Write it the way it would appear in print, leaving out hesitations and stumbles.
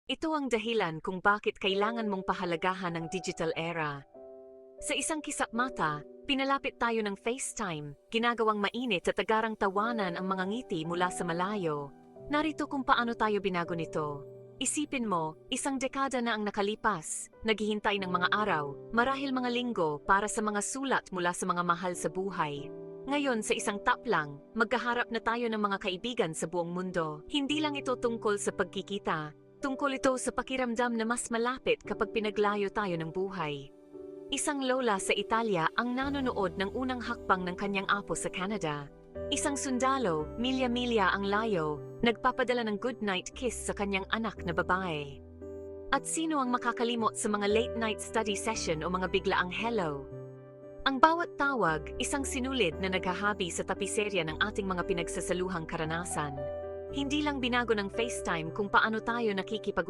Ito ang dahilan kung bakit kailangan mong pahalagahan ang digital era. Sa isang kisap mata, pinalapit tayo ng FaceTime, ginagawang mainit at agarang tawanan ang mga ngiti mula sa malayo. Narito kung paano tayo binago nito. Isipin mo, isang dekada na ang nakalipas, naghihintay ng mga araw, marahil mga linggo para sa mga sulat mula sa mga mahal sa buhay. Ngayon sa isang tap lang, magkaharap na tayo ng mga kaibigan sa buong mundo. Hindi lang ito tungkol sa pagkikita, tungkol ito sa pakiramdam na mas malapit kapag pinaglayo tayo ng buhay. Isang lola sa Italia ang nanonood ng unang hakbang ng kanyang apo sa Canada. Isang sundalo, milya-milya ang layo, nagpapadala ng goodnight kiss sa kanyang anak na babae. At sino ang makakalimot sa mga late-night study session o mga biglaang hello? Ang bawat tawag, isang sinulid na naghahabi sa tapiserya ng ating mga pinagsasaluhang karanasan. Hindi lang binago ng FaceTime kung paano tayo nakikipag-usap